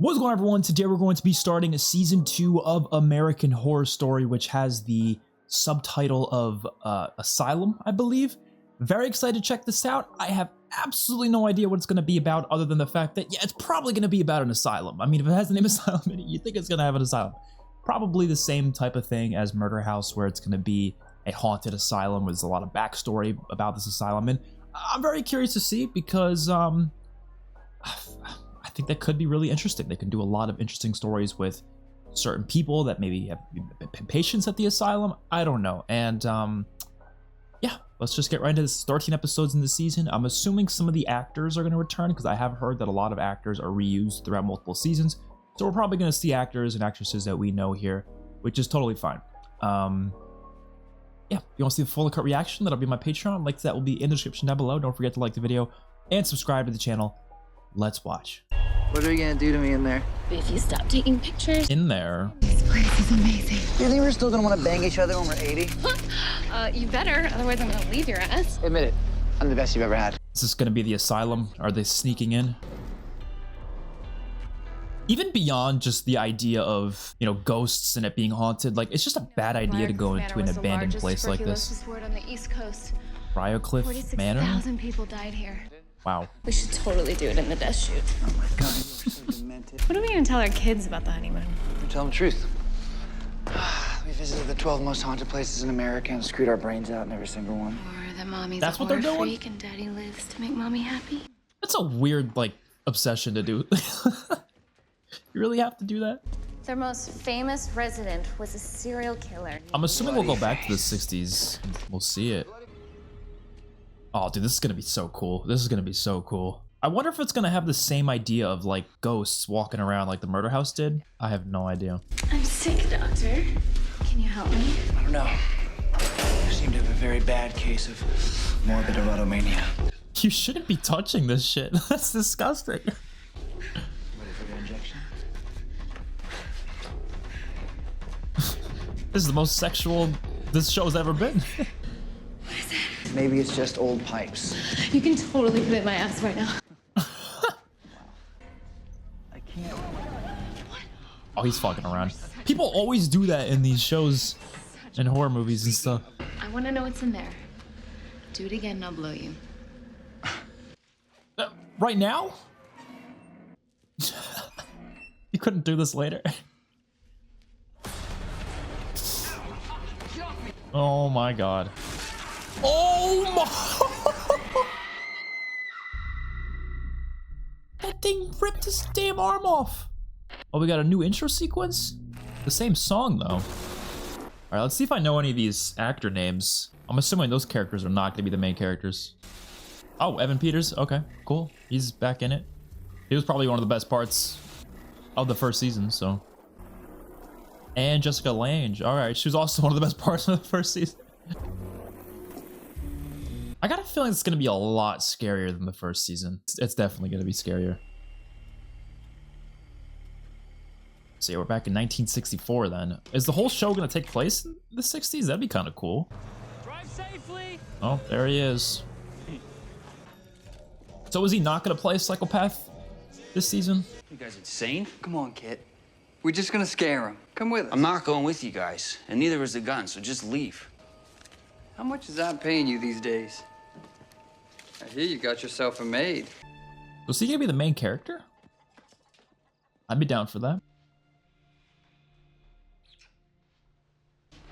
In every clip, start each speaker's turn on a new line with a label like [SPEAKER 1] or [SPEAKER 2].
[SPEAKER 1] What's going on, everyone? Today we're going to be starting season 2 of American Horror Story, which has the subtitle of Asylum, I believe. Very excited to check this out. I have absolutely no idea what it's going to be about, other than the fact that, yeah, it's probably going to be about an asylum. I mean, if it has the name Asylum in it, you think it's going to have an asylum. Probably the same type of thing as Murder House, where it's going to be a haunted asylum. There's a lot of backstory about this asylum, and I'm very curious to see because, I think that could be really interesting. They can do a lot of interesting stories with certain people that maybe have been patients at the asylum. I don't know. And yeah, let's just get right into this. 13 episodes in the season. I'm assuming some of the actors are going to return because I have heard that a lot of actors are reused throughout multiple seasons. So we're probably going to see actors and actresses that we know here, which is totally fine. Yeah, if you want to see the full cut reaction, that'll be my Patreon. Links to that will be in the description down below. Don't forget to like the video and subscribe to the channel. Let's watch.
[SPEAKER 2] What are you gonna do to me in there?
[SPEAKER 3] If you stop taking pictures.
[SPEAKER 1] In there.
[SPEAKER 3] This place is amazing.
[SPEAKER 2] You think we're still gonna wanna bang each other when we're 80?
[SPEAKER 3] You better, otherwise I'm gonna leave your ass.
[SPEAKER 2] Admit it, I'm the best you've ever had.
[SPEAKER 1] Is this gonna be the asylum? Are they sneaking in? Even beyond just the idea of, you know, ghosts and it being haunted, like, it's just a bad idea to go into an abandoned place like this.
[SPEAKER 3] Ward on the East Coast.
[SPEAKER 1] Briarcliff Manor?
[SPEAKER 3] 46,000 people died here.
[SPEAKER 1] Wow.
[SPEAKER 3] We should totally do it in the death shoot.
[SPEAKER 2] Oh my god, you are so demented.
[SPEAKER 3] What are we gonna tell our kids about the honeymoon?
[SPEAKER 2] You tell them the truth. We visited the 12 most haunted places in America and screwed our brains out in every single one.
[SPEAKER 3] Or that mommy's
[SPEAKER 1] That's
[SPEAKER 3] a
[SPEAKER 1] what they're
[SPEAKER 3] horror
[SPEAKER 1] doing?
[SPEAKER 3] freak and daddy lives to make mommy happy.
[SPEAKER 1] That's a weird, like, obsession to do. You really have to do that?
[SPEAKER 4] Their most famous resident was a serial killer.
[SPEAKER 1] I'm assuming we'll go back to the 60s. We'll see it. Oh, dude, this is gonna be so cool. This is gonna be so cool. I wonder if it's gonna have the same idea of, like, ghosts walking around like the Murder House did. I have no idea.
[SPEAKER 3] I'm sick, doctor. Can you help me?
[SPEAKER 2] I don't know. You seem to have a very bad case of morbid erotomania.
[SPEAKER 1] You shouldn't be touching this shit. That's disgusting.
[SPEAKER 2] Ready for the injection?
[SPEAKER 1] This is the most sexual this show's ever been.
[SPEAKER 2] Maybe it's just old pipes.
[SPEAKER 3] You can totally put it in my ass right now.
[SPEAKER 2] I can't.
[SPEAKER 1] Oh, he's fucking around. People always do that in these shows and horror movies and stuff.
[SPEAKER 3] I want to know what's in there. Do it again and I'll blow you.
[SPEAKER 1] Right now? You couldn't do this later. Oh my god. Oh my! That thing ripped his damn arm off. Oh, we got a new intro sequence? The same song, though. Alright, let's see if I know any of these actor names. I'm assuming those characters are not going to be the main characters. Oh, Evan Peters. Okay, cool. He's back in it. He was probably one of the best parts of the first season, so. And Jessica Lange. Alright, she was also one of the best parts of the first season. I got a feeling it's going to be a lot scarier than the first season. It's definitely going to be scarier. So yeah, we're back in 1964 then. Is the whole show going to take place in the 60s? That'd be kind of cool.
[SPEAKER 5] Drive safely.
[SPEAKER 1] Oh, there he is. So is he not going to play a psychopath this season?
[SPEAKER 6] You guys insane?
[SPEAKER 2] Come on, kid. We're just gonna scare him. Come with us.
[SPEAKER 6] I'm not going with you guys, and neither is the gun, so just leave.
[SPEAKER 7] How much is that paying you these days? I hear you got yourself a maid.
[SPEAKER 1] Was he going to be the main character? I'd be down for that.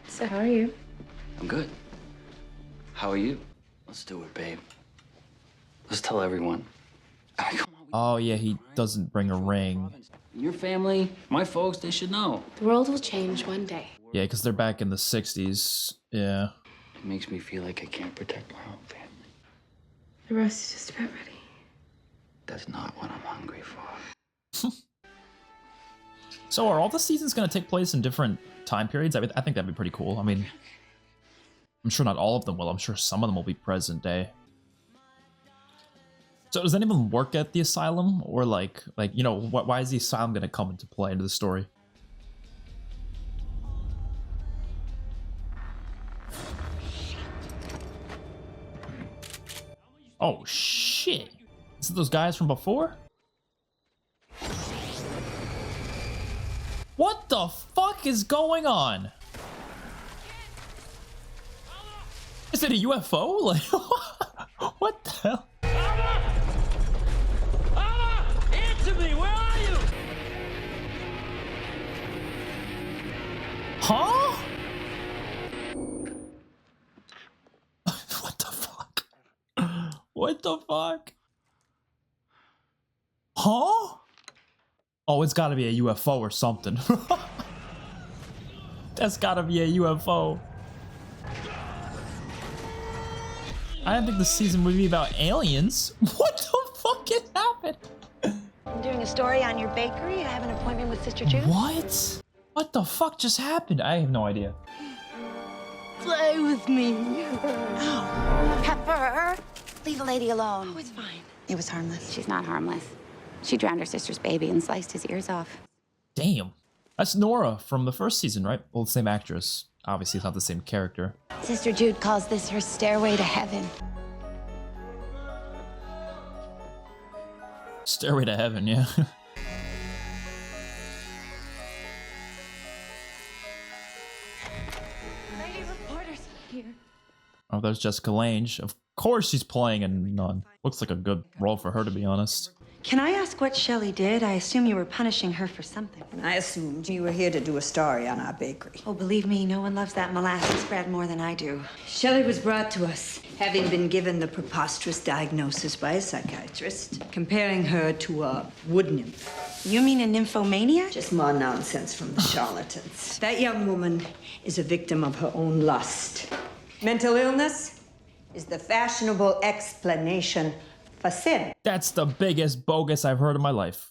[SPEAKER 3] So how are you?
[SPEAKER 6] I'm good. How are you? Let's do it, babe. Let's tell everyone. I mean, come on.
[SPEAKER 1] Oh yeah, he doesn't bring a ring.
[SPEAKER 6] Your family, my folks, they should know.
[SPEAKER 3] The world will change one day.
[SPEAKER 1] Yeah, because they're back in the 60s. Yeah.
[SPEAKER 6] It makes me feel like I can't protect my own family.
[SPEAKER 3] The roast is just about ready.
[SPEAKER 6] That's not what I'm hungry for.
[SPEAKER 1] So are all the seasons going to take place in different time periods? I think that'd be pretty cool. I mean, I'm sure not all of them will. I'm sure some of them will be present day. So does anyone work at the asylum? Or like you know, why is the asylum going to come into play into the story? Oh shit! Is it those guys from before? What the fuck is going on? Is it a UFO? Like, what the hell?
[SPEAKER 5] Alma! Answer me! Where are you?
[SPEAKER 1] Huh? What the fuck? What the fuck? Huh? Oh, it's gotta be a UFO or something. That's gotta be a UFO. I didn't think the season would be about aliens. What the fuck just happened?
[SPEAKER 8] I'm doing a story on your bakery. I have an appointment with Sister Jude.
[SPEAKER 1] What? What the fuck just happened? I have no idea.
[SPEAKER 8] Play with me.
[SPEAKER 9] Pepper, leave the lady alone.
[SPEAKER 8] Oh, it's fine.
[SPEAKER 9] It was harmless. She's not harmless. She drowned her sister's baby and sliced his ears off.
[SPEAKER 1] Damn. That's Nora from the first season, right? Well, the same actress. Obviously, it's not the same character.
[SPEAKER 9] Sister Jude calls this her stairway to heaven.
[SPEAKER 1] Stairway to heaven, yeah.
[SPEAKER 8] Lady reporters here.
[SPEAKER 1] Oh, there's Jessica Lange. Of course she's playing a nun. Looks like a good role for her, to be honest.
[SPEAKER 10] Can I ask what Shelley did? I assume you were punishing her for something.
[SPEAKER 11] I assumed you were here to do a story on our bakery.
[SPEAKER 10] Oh, believe me, no one loves that molasses bread more than I do.
[SPEAKER 11] Shelley was brought to us, having been given the preposterous diagnosis by a psychiatrist, comparing her to a wood nymph.
[SPEAKER 10] You mean a nymphomaniac?
[SPEAKER 11] Just more nonsense from the charlatans. That young woman is a victim of her own lust. Mental illness is the fashionable explanation for sin.
[SPEAKER 1] That's the biggest bogus I've heard in my life.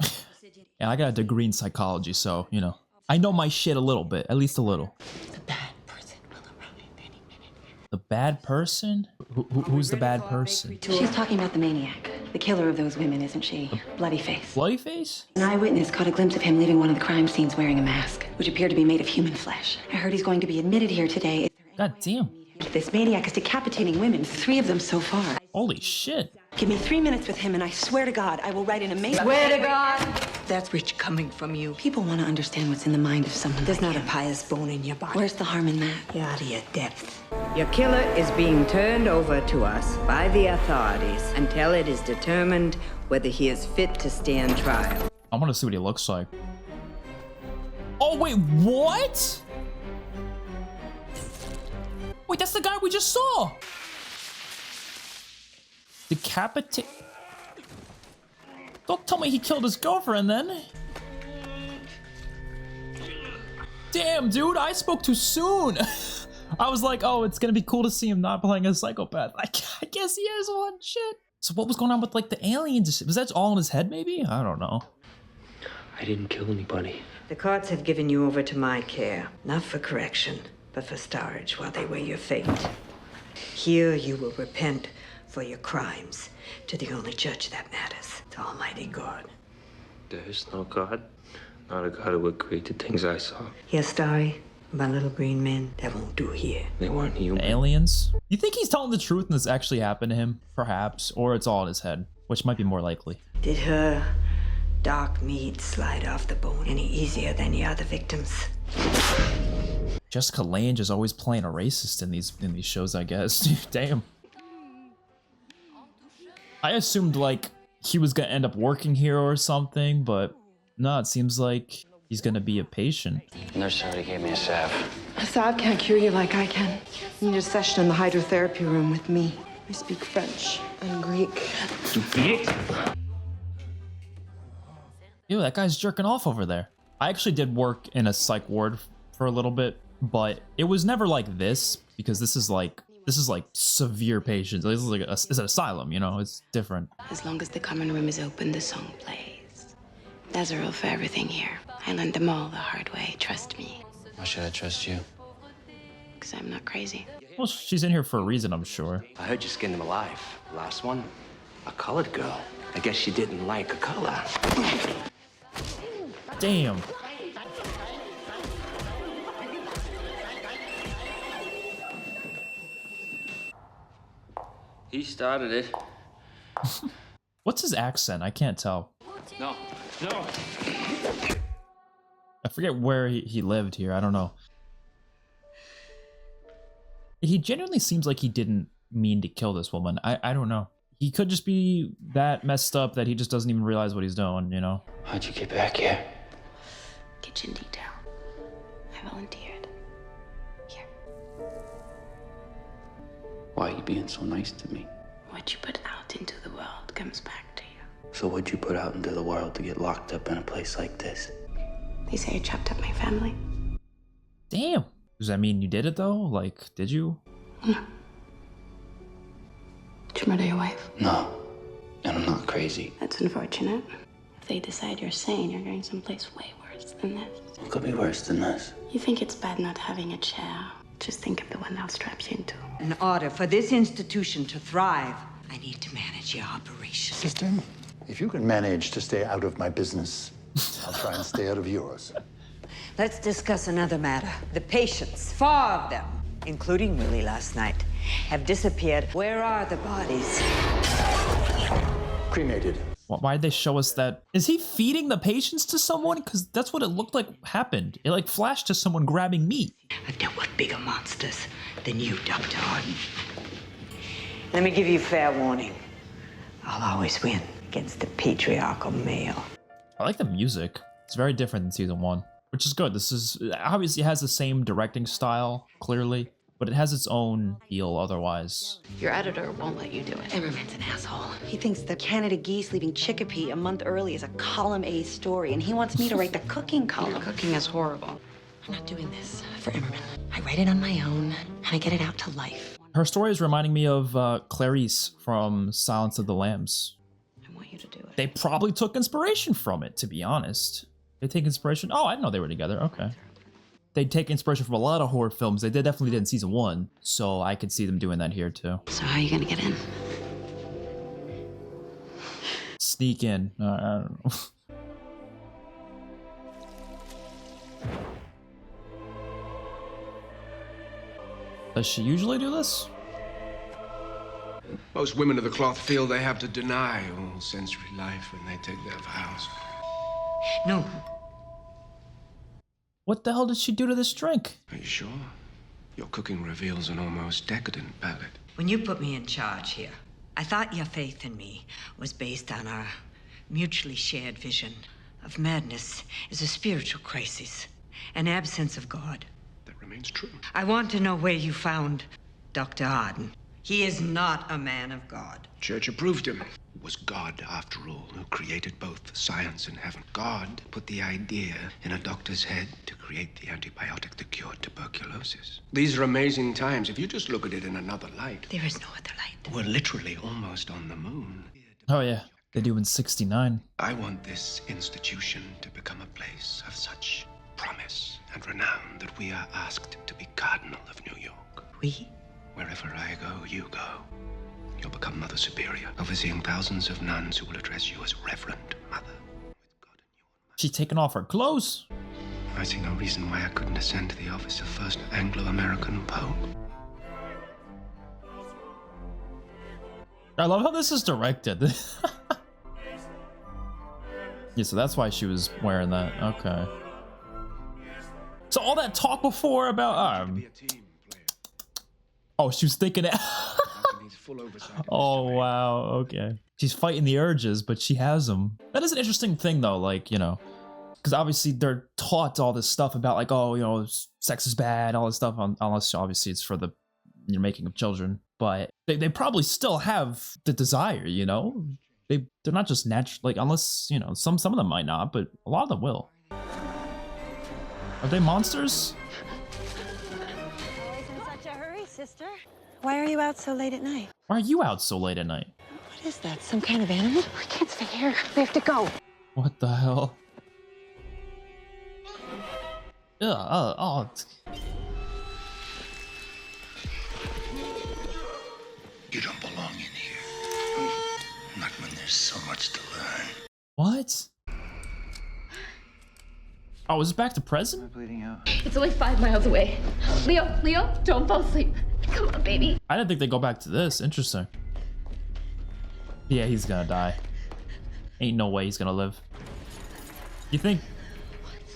[SPEAKER 1] And I got a degree in psychology, so, you know. I know my shit a little bit, at least a little.
[SPEAKER 11] The bad person will arrive any minute.
[SPEAKER 1] The bad person? Who's the bad person?
[SPEAKER 10] She's talking about the maniac. The killer of those women, isn't she? Bloody Face.
[SPEAKER 1] Bloody Face?
[SPEAKER 10] An eyewitness caught a glimpse of him leaving one of the crime scenes wearing a mask, which appeared to be made of human flesh. I heard he's going to be admitted here today.
[SPEAKER 1] God damn.
[SPEAKER 10] This maniac is decapitating women, 3 of them so far.
[SPEAKER 1] Holy shit.
[SPEAKER 10] Give me 3 minutes with him, and I swear to God, I will write an amazing...
[SPEAKER 11] Swear to God, that's rich coming from you.
[SPEAKER 10] People want to understand what's in the mind of someone.
[SPEAKER 11] There's
[SPEAKER 10] like
[SPEAKER 11] not a
[SPEAKER 10] him.
[SPEAKER 11] pious bone in your body.
[SPEAKER 10] Where's the harm in that?
[SPEAKER 11] You're out of your depth. Your killer is being turned over to us by the authorities until it is determined whether he is fit to stand trial.
[SPEAKER 1] I want to see what he looks like. Oh, wait, what? Wait, that's the guy we just saw. Decapitate. Don't tell me he killed his girlfriend then. Damn, dude, I spoke too soon. I was like, oh, it's gonna be cool to see him not playing a psychopath. I guess he is one. Shit. So what was going on with like the aliens? Was that all in his head maybe? I don't know.
[SPEAKER 12] I didn't kill anybody.
[SPEAKER 11] The courts have given you over to my care, not for correction, but for storage while they weigh your fate. Here you will repent for your crimes to the only judge that matters, to Almighty God.
[SPEAKER 12] There is no God. Not a God who would create the things I saw.
[SPEAKER 11] Your story about little green men, that won't do here.
[SPEAKER 12] They weren't human.
[SPEAKER 1] The aliens? You think he's telling the truth and this actually happened to him? Perhaps. Or it's all in his head, which might be more likely.
[SPEAKER 11] Did her dark meat slide off the bone any easier than your other victims?
[SPEAKER 1] Jessica Lange is always playing a racist in these shows, I guess. Damn. I assumed like he was gonna end up working here or something, but no, it seems like he's gonna be a patient.
[SPEAKER 6] Nurse already gave me a salve.
[SPEAKER 10] Assad can't cure you like I can. You need a session in the hydrotherapy room with me. I speak French and Greek.
[SPEAKER 1] Ew, that guy's jerking off over there. I actually did work in a psych ward for a little bit, but it was never like this because this is like severe patients. This is like it's an asylum, you know. It's different.
[SPEAKER 3] As long as the common room is open, the song plays. There's a rule for everything here. I learned them all the hard way, trust me.
[SPEAKER 6] Why should I trust you?
[SPEAKER 3] Because I'm not crazy.
[SPEAKER 1] Well, she's in here for a reason, I'm sure.
[SPEAKER 13] I heard you skinned him alive. Last one, a colored girl. I guess she didn't like a color.
[SPEAKER 1] Damn.
[SPEAKER 6] He started it.
[SPEAKER 1] What's his accent? I can't tell.
[SPEAKER 6] No, no.
[SPEAKER 1] I forget where he lived here. I don't know. He genuinely seems like he didn't mean to kill this woman. I don't know. He could just be that messed up that he just doesn't even realize what he's doing, you know?
[SPEAKER 6] How'd you get back here?
[SPEAKER 3] Kitchen detail. I volunteered. Here.
[SPEAKER 6] Why are you being so nice to me?
[SPEAKER 3] What you put out into the world comes back to you.
[SPEAKER 6] So what'd you put out into the world to get locked up in a place like this?
[SPEAKER 3] They say I chopped up my family.
[SPEAKER 1] Damn. Does that mean you did it though? Like, did you?
[SPEAKER 3] No. Did you murder your wife?
[SPEAKER 6] No. And I'm not crazy.
[SPEAKER 3] That's unfortunate. If they decide you're sane, you're going someplace way worse than this.
[SPEAKER 6] What could be worse than this?
[SPEAKER 3] You think it's bad not having a chair? Just think of the one I'll strap you into.
[SPEAKER 11] In order for this institution to thrive, I need to manage your operation.
[SPEAKER 14] Sister, if you can manage to stay out of my business, I'll try and stay out of yours.
[SPEAKER 11] Let's discuss another matter. The patients, 4 of them, including Willie last night, have disappeared. Where are the bodies?
[SPEAKER 14] Cremated.
[SPEAKER 1] Why'd they show us that? Is he feeding the patients to someone? Because that's what it looked like happened. It like flashed to someone grabbing meat.
[SPEAKER 11] I've dealt with bigger monsters than you, Dr. Harden. Let me give you fair warning. I'll always win against the patriarchal male.
[SPEAKER 1] I like the music. It's very different than season 1, which is good. This is obviously has the same directing style, clearly, but it has its own feel otherwise.
[SPEAKER 3] Your editor won't let you do it. Everyone's an asshole.
[SPEAKER 8] He thinks the Canada geese leaving Chicopee a month early is a column A story, and he wants me to write the cooking column.
[SPEAKER 3] Your cooking is horrible.
[SPEAKER 8] I'm not doing this for Emmerman. I write it on my own, and I get it out to life.
[SPEAKER 1] Her story is reminding me of Clarice from Silence of the Lambs.
[SPEAKER 3] I want you to do it.
[SPEAKER 1] They probably took inspiration from it, to be honest. They take inspiration. Oh, I didn't know they were together. Okay. They take inspiration from a lot of horror films. They definitely did in season 1, so I could see them doing that here too.
[SPEAKER 3] So how are you gonna get in?
[SPEAKER 1] Sneak in. I don't know. Does she usually do this?
[SPEAKER 15] Most women of the cloth feel they have to deny all sensory life when they take their vows.
[SPEAKER 11] No.
[SPEAKER 1] What the hell did she do to this drink?
[SPEAKER 15] Are you sure? Your cooking reveals an almost decadent palate.
[SPEAKER 11] When you put me in charge here, I thought your faith in me was based on our mutually shared vision of madness as a spiritual crisis, an absence of God.
[SPEAKER 15] That remains true.
[SPEAKER 11] I want to know where you found Dr. Arden. He is not a man of God.
[SPEAKER 15] Church approved him. It was God, after all, who created both science and heaven. God put the idea in a doctor's head to create the antibiotic that cured tuberculosis. These are amazing times. If you just look at it in another light.
[SPEAKER 11] There is no other light.
[SPEAKER 15] We're literally almost on the moon.
[SPEAKER 1] Oh yeah, they do in 69.
[SPEAKER 15] I want this institution to become a place of such promise and renown that we are asked to be Cardinal of New York.
[SPEAKER 11] We?
[SPEAKER 15] Wherever I go, you go. You'll become Mother Superior, overseeing thousands of nuns who will address you as Reverend Mother.
[SPEAKER 1] She's taking off her clothes.
[SPEAKER 15] I see no reason why I couldn't ascend to the office of First Anglo-American Pope.
[SPEAKER 1] I love how this is directed. Yeah, so that's why she was wearing that. Okay. So all that talk before about oh, she was thinking it. Oh wow, okay. She's fighting the urges, but she has them. That is an interesting thing though, like, you know, because obviously they're taught all this stuff about like, oh, you know, sex is bad, all this stuff, unless obviously it's for the making of children. But they probably still have the desire, you know? They're not just natural, like, unless, you know, some of them might not, but a lot of them will. Are they monsters?
[SPEAKER 8] Always in such a hurry, sister. Why are you out so late at night?
[SPEAKER 1] Why are you out so late at night?
[SPEAKER 8] What is that? Some kind of animal? We can't stay here. We have to go.
[SPEAKER 1] What the hell? Oh.
[SPEAKER 14] You don't belong in here. Not when there's so much to learn.
[SPEAKER 1] What? Oh, is it back to present?
[SPEAKER 2] Bleeding out.
[SPEAKER 16] It's only 5 miles away. Leo, don't fall asleep. Come on, baby.
[SPEAKER 1] I didn't think they'd go back to this. Interesting. Yeah, he's gonna die. Ain't no way he's gonna live. You think?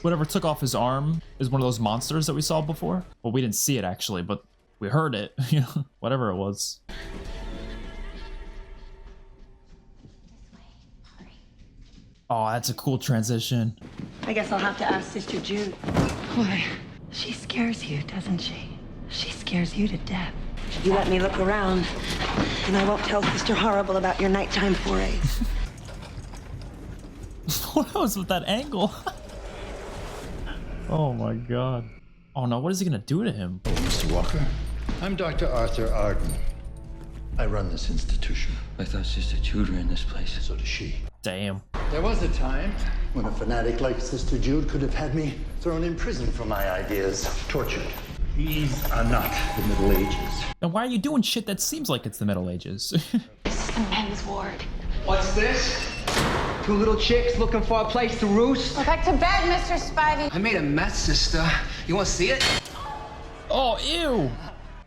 [SPEAKER 1] Whatever took off his arm is one of those monsters that we saw before. Well, we didn't see it actually, but we heard it, you know, whatever it was. Oh, that's a cool transition.
[SPEAKER 8] I guess I'll have to ask Sister Jude. Boy, she scares you, doesn't she? She scares you to death. You let me look around, and I won't tell Sister Horrible about your nighttime forays.
[SPEAKER 1] What was with that angle? Oh my god. Oh no, what is he gonna do to him?
[SPEAKER 14] Oh, Mr. Walker, I'm Dr. Arthur Arden. I run this institution.
[SPEAKER 6] I thought Sister Jude ran this place.
[SPEAKER 14] So does she.
[SPEAKER 1] Damn.
[SPEAKER 14] There was a time when a fanatic like Sister Jude could have had me thrown in prison for my ideas, tortured. These are not the Middle Ages.
[SPEAKER 1] And why are you doing shit that seems like it's the Middle Ages?
[SPEAKER 16] This is the men's ward.
[SPEAKER 13] What's this? Two little chicks looking for a place to roost?
[SPEAKER 4] Go back to bed, Mr. Spivey.
[SPEAKER 13] I made a mess, sister. You want to see it?
[SPEAKER 1] Oh, ew.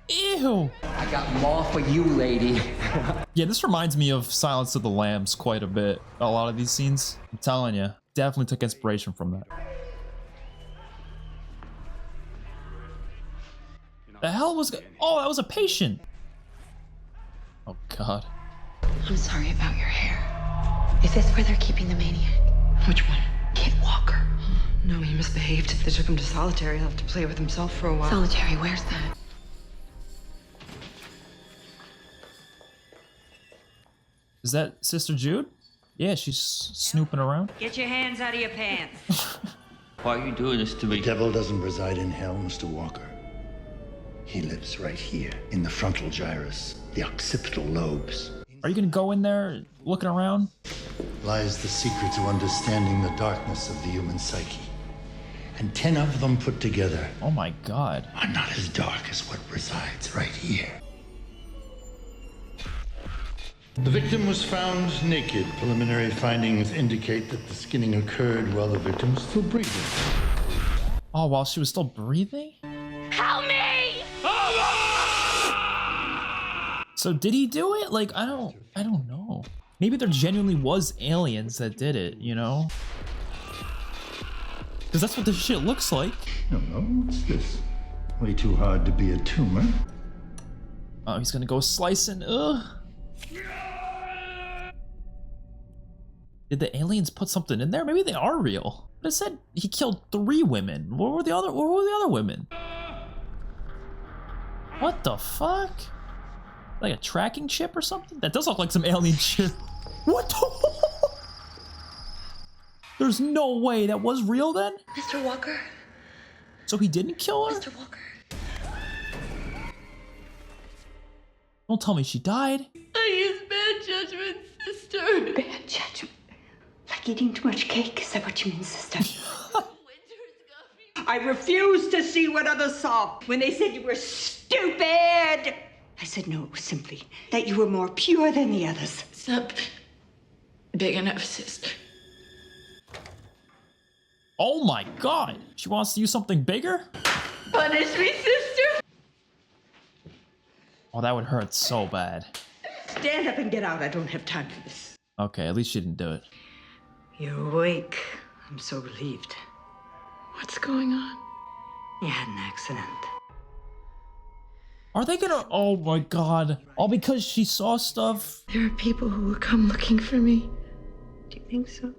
[SPEAKER 1] Ew.
[SPEAKER 13] I got more for you, lady.
[SPEAKER 1] Yeah, this reminds me of Silence of the Lambs quite a bit. A lot of these scenes. I'm telling you. Definitely took inspiration from that. The hell was... Oh, that was a patient. Oh, God.
[SPEAKER 3] I'm sorry about your hair. Is this where they're keeping the maniac?
[SPEAKER 10] Which one?
[SPEAKER 3] Kid Walker.
[SPEAKER 10] No, he misbehaved. They took him to solitary. He'll have to play with himself for a while.
[SPEAKER 3] Solitary, where's that?
[SPEAKER 1] Is that Sister Jude? Yeah, she's snooping around.
[SPEAKER 11] Get your hands out of your pants.
[SPEAKER 6] Why are you doing this to me?
[SPEAKER 14] The devil doesn't reside in hell, Mr. Walker. He lives right here, in the frontal gyrus, the occipital lobes.
[SPEAKER 1] Are you gonna go in there looking around?
[SPEAKER 14] Lies the secret to understanding the darkness of the human psyche. And 10 of them put together
[SPEAKER 1] Oh my god.
[SPEAKER 14] are not as dark as what resides right here. The victim was found naked. Preliminary findings indicate that the skinning occurred while the victim was still breathing.
[SPEAKER 1] Oh, while she was still breathing?
[SPEAKER 16] Help me!
[SPEAKER 1] So did he do it? Like, I don't know. Maybe there genuinely was aliens that did it, you know? Because that's what this shit looks like.
[SPEAKER 14] No, what's this? Way too hard to be a tumor.
[SPEAKER 1] Oh, he's gonna go slicing. Ugh. Did the aliens put something in there? Maybe they are real. But it said he killed 3 women. Where were the other women? What the fuck? Like a tracking chip or something? That does look like some alien shit. What the? There's no way that was real then?
[SPEAKER 3] Mr. Walker?
[SPEAKER 1] So he didn't kill her?
[SPEAKER 3] Mr. Walker?
[SPEAKER 1] Don't tell me she died.
[SPEAKER 16] I use bad judgment, sister.
[SPEAKER 8] Bad judgment. Like eating too much cake? Is that what you mean, sister?
[SPEAKER 11] I refused to see what others saw when they said you were stupid.
[SPEAKER 8] I said no, it was simply that you were more pure than the others.
[SPEAKER 16] It's not big enough, sister.
[SPEAKER 1] Oh my god. She wants to use something bigger?
[SPEAKER 16] Punish me, sister.
[SPEAKER 1] Oh, that would hurt so bad.
[SPEAKER 11] Stand up and get out. I don't have time for this.
[SPEAKER 1] Okay, at least she didn't do it.
[SPEAKER 11] You're awake. I'm so relieved.
[SPEAKER 16] What's going on?
[SPEAKER 11] You had an accident.
[SPEAKER 1] Are they gonna... Oh my god. All because she saw stuff?
[SPEAKER 16] There are people who will come looking for me.
[SPEAKER 11] Do you think so?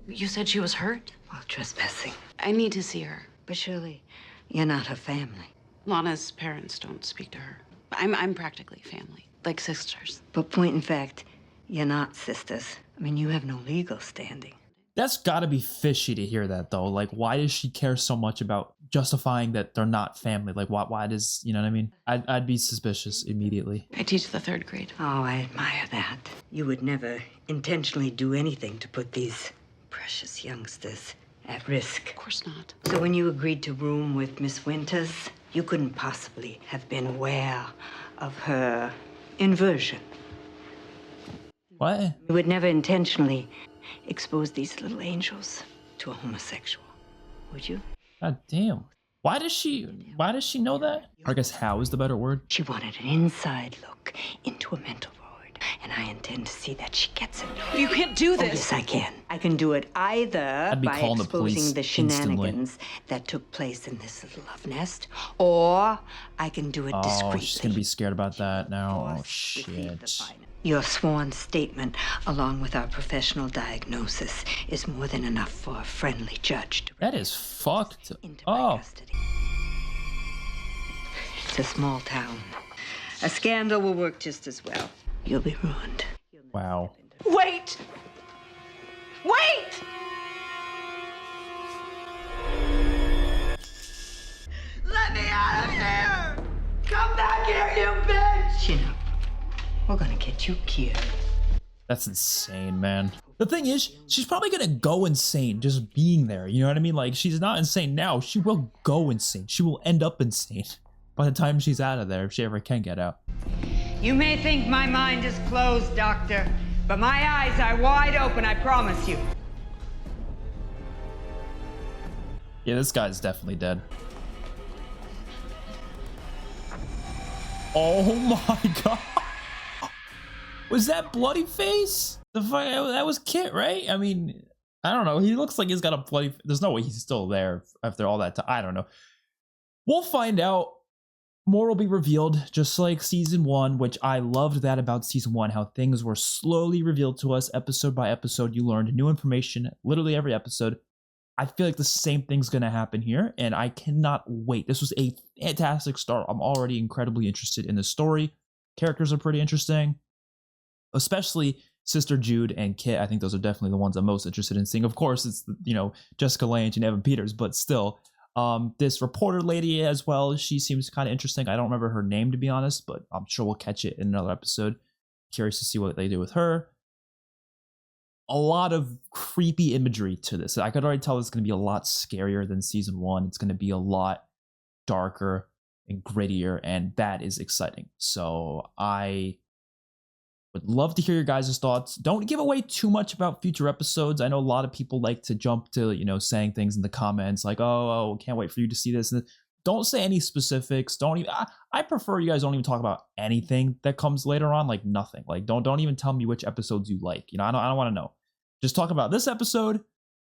[SPEAKER 3] You said she was hurt?
[SPEAKER 11] While trespassing.
[SPEAKER 3] I need to see her.
[SPEAKER 11] But surely you're not her family.
[SPEAKER 3] Lana's parents don't speak to her. I'm practically family, like sisters.
[SPEAKER 11] But point in fact, you're not sisters. I mean, you have no legal standing.
[SPEAKER 1] That's gotta be fishy to hear that though. Like, why does she care so much about justifying that they're not family? Like, why does, you know what I mean? I'd be suspicious immediately.
[SPEAKER 3] I teach the 3rd grade.
[SPEAKER 11] Oh, I admire that. You would never intentionally do anything to put these precious youngsters at risk.
[SPEAKER 3] Of course not.
[SPEAKER 11] So when you agreed to room with Miss Winters, you couldn't possibly have been aware of her inversion.
[SPEAKER 1] What?
[SPEAKER 11] You would never intentionally expose these little angels to a homosexual, would you?
[SPEAKER 1] God damn. Why does she know that? Or I guess how is the better word?
[SPEAKER 11] She wanted an inside look into a mental void. And I intend to see that she gets it.
[SPEAKER 10] You can't do this.
[SPEAKER 11] Oh, yes, I can. I can do it either
[SPEAKER 1] I'd be
[SPEAKER 11] by
[SPEAKER 1] calling the police
[SPEAKER 11] exposing the
[SPEAKER 1] instantly.
[SPEAKER 11] shenanigans that took place in this little love nest, or I can do it
[SPEAKER 1] Oh,
[SPEAKER 11] discreetly.
[SPEAKER 1] she's gonna be scared about that now. Oh, shit.
[SPEAKER 11] Your sworn statement, along with our professional diagnosis, is more than enough for a friendly judge to...
[SPEAKER 1] That is fucked. Oh.
[SPEAKER 11] It's a small town. A scandal will work just as well. You'll be ruined.
[SPEAKER 1] Wow.
[SPEAKER 10] Wait! Wait! Let me out of here! Come back here, you bitch!
[SPEAKER 11] Chin up. We're gonna get you killed.
[SPEAKER 1] That's insane, man. The thing is, she's probably gonna go insane just being there. You know what I mean? Like, she's not insane now. She will go insane. She will end up insane by the time she's out of there, if she ever can get out.
[SPEAKER 8] You may think my mind is closed, Doctor, but my eyes are wide open, I promise you.
[SPEAKER 1] Yeah, this guy's definitely dead. Oh my god. Was that bloody face? That was Kit, right? I mean, I don't know. He looks like he's got a bloody... There's no way he's still there after all that time. I don't know. We'll find out. More will be revealed, just like season 1, which I loved that about season 1, how things were slowly revealed to us episode by episode. You learned new information literally every episode. I feel like the same thing's going to happen here, and I cannot wait. This was a fantastic start. I'm already incredibly interested in the story. Characters are pretty interesting, especially Sister Jude and Kit. I think those are definitely the ones I'm most interested in seeing. Of course, it's, you know, Jessica Lange and Evan Peters, but still. This reporter lady as well, she seems kind of interesting. I don't remember her name, to be honest, but I'm sure we'll catch it in another episode. Curious to see what they do with her. A lot of creepy imagery to this. I could already tell it's going to be a lot scarier than season 1. It's going to be a lot darker and grittier, and that is exciting. So I would love to hear your guys' thoughts. Don't give away too much about future episodes. I know a lot of people like to jump to, you know, saying things in the comments like, oh, can't wait for you to see this. Don't say any specifics. Don't even, I prefer you guys don't even talk about anything that comes later on, like nothing. Like don't even tell me which episodes you like. You know, I don't want to know. Just talk about this episode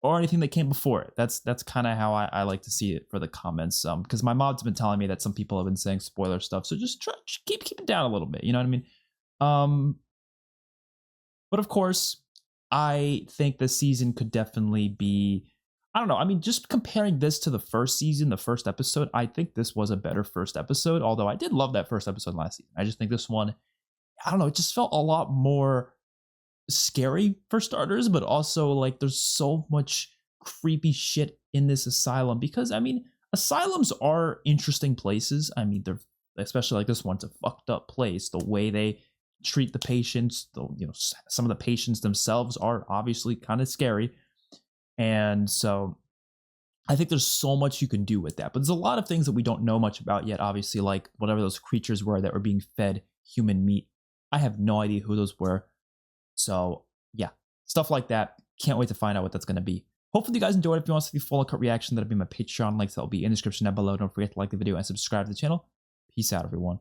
[SPEAKER 1] or anything that came before it. That's kind of how I like to see it for the comments. Because my mom's been telling me that some people have been saying spoiler stuff. So just keep it down a little bit. You know what I mean? But of course, I think this season could definitely be, I don't know. I mean, just comparing this to the first season, the first episode, I think this was a better first episode. Although I did love that first episode last season. I just think this one, I don't know, it just felt a lot more scary for starters, but also like there's so much creepy shit in this asylum because, I mean, asylums are interesting places. I mean, they're, especially like this one's a fucked up place. The way they treat the patients, you know, some of the patients themselves are obviously kind of scary, and so I think there's so much you can do with that. But there's a lot of things that we don't know much about yet, obviously, like whatever those creatures were that were being fed human meat. I have no idea who those were, so yeah, stuff like that. Can't wait to find out what that's going to be. Hopefully you guys enjoyed it. If you want to see the full cut reaction, that'll be my Patreon links that will be in the description down below. Don't forget to like the video and subscribe to the channel. Peace out, everyone.